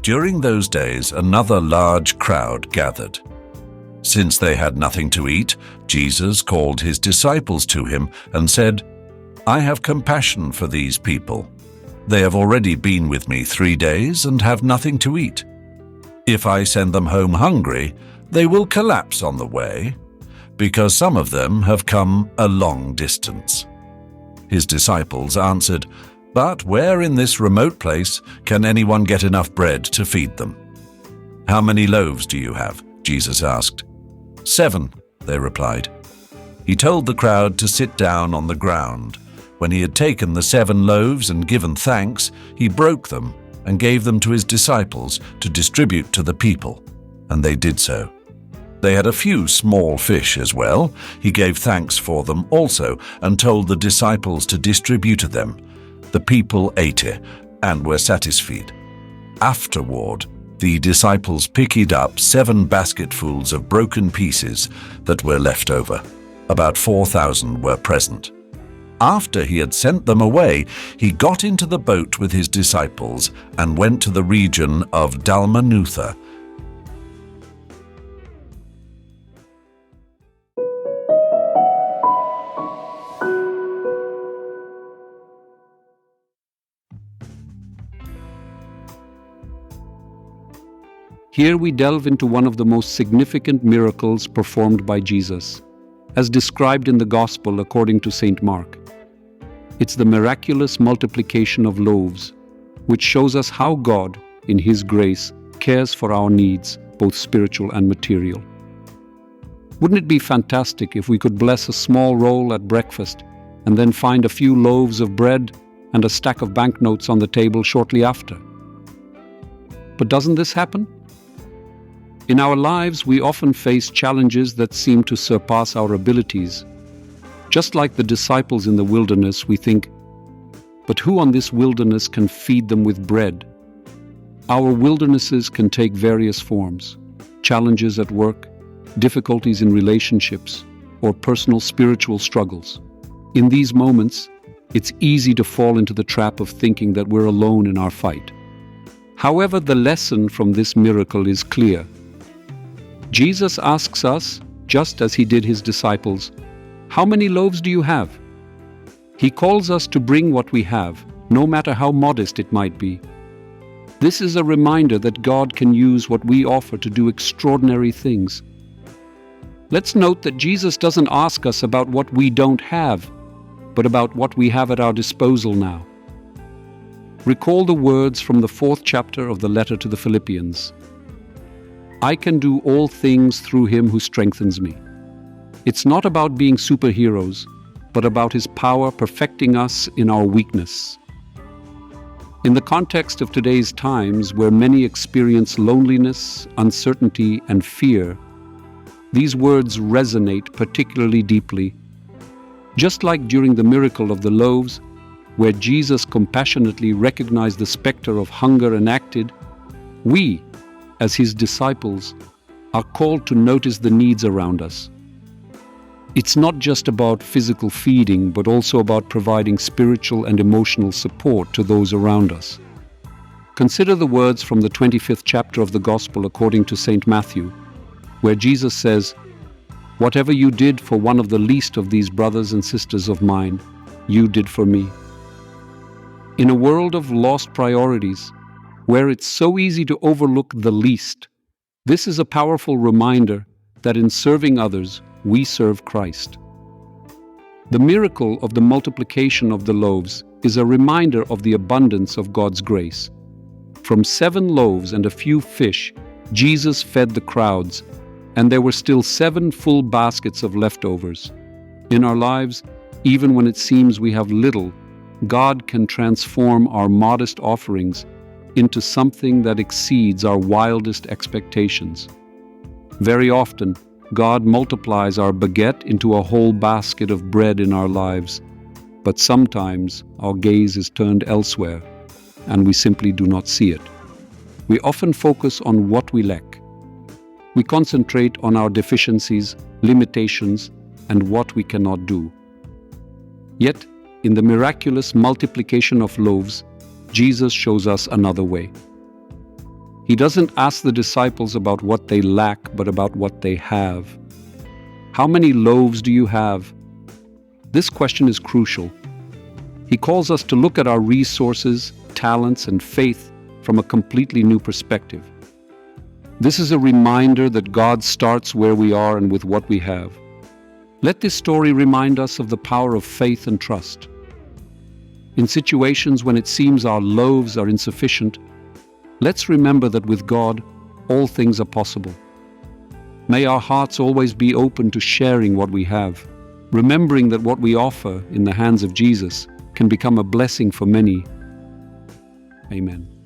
During those days, another large crowd gathered. Since they had nothing to eat, Jesus called his disciples to him and said, "I have compassion for these people. They have already been with me 3 days and have nothing to eat. If I send them home hungry, they will collapse on the way, because some of them have come a long distance." His disciples answered, "But where in this remote place can anyone get enough bread to feed them?" "How many loaves do you have?" Jesus asked. 7, they replied. He told the crowd to sit down on the ground. When he had taken the 7 loaves and given thanks, he broke them and gave them to his disciples to distribute to the people, and they did so. They had a few small fish as well. He gave thanks for them also and told the disciples to distribute them. The people ate it and were satisfied. Afterward, the disciples picked up 7 basketfuls of broken pieces that were left over. About 4,000 were present. After he had sent them away, he got into the boat with his disciples and went to the region of Dalmanutha. Here we delve into one of the most significant miracles performed by Jesus, as described in the Gospel according to St. Mark. It's the miraculous multiplication of loaves, which shows us how God, in His grace, cares for our needs, both spiritual and material. Wouldn't it be fantastic if we could bless a small roll at breakfast and then find a few loaves of bread and a stack of banknotes on the table shortly after? But doesn't this happen? In our lives, we often face challenges that seem to surpass our abilities. Just like the disciples in the wilderness, we think, but who on this wilderness can feed them with bread? Our wildernesses can take various forms: challenges at work, difficulties in relationships, or personal spiritual struggles. In these moments, it's easy to fall into the trap of thinking that we're alone in our fight. However, the lesson from this miracle is clear. Jesus asks us, just as he did his disciples, "How many loaves do you have?" He calls us to bring what we have, no matter how modest it might be. This is a reminder that God can use what we offer to do extraordinary things. Let's note that Jesus doesn't ask us about what we don't have, but about what we have at our disposal now. Recall the words from the 4th chapter of the letter to the Philippians. "I can do all things through him who strengthens me." It's not about being superheroes, but about his power perfecting us in our weakness. In the context of today's times, where many experience loneliness, uncertainty, and fear, these words resonate particularly deeply. Just like during the miracle of the loaves, where Jesus compassionately recognized the specter of hunger and acted, we, as his disciples, are called to notice the needs around us. It's not just about physical feeding, but also about providing spiritual and emotional support to those around us. Consider the words from the 25th chapter of the Gospel according to St. Matthew, where Jesus says, "Whatever you did for one of the least of these brothers and sisters of mine, you did for me." In a world of lost priorities, where it's so easy to overlook the least, this is a powerful reminder that in serving others, we serve Christ. The miracle of the multiplication of the loaves is a reminder of the abundance of God's grace. From 7 loaves and a few fish, Jesus fed the crowds, and there were still 7 full baskets of leftovers. In our lives, even when it seems we have little, God can transform our modest offerings into something that exceeds our wildest expectations. Very often, God multiplies our baguette into a whole basket of bread in our lives, but sometimes our gaze is turned elsewhere, and we simply do not see it. We often focus on what we lack. we concentrate on our deficiencies, limitations, and what we cannot do. Yet, in the miraculous multiplication of loaves, Jesus shows us another way. He doesn't ask the disciples about what they lack, but about what they have. How many loaves do you have? This question is crucial. He calls us to look at our resources, talents, and faith from a completely new perspective. This is a reminder that God starts where we are and with what we have. Let this story remind us of the power of faith and trust. In situations when it seems our loaves are insufficient, let's remember that with God, all things are possible. May our hearts always be open to sharing what we have, remembering that what we offer in the hands of Jesus can become a blessing for many. Amen.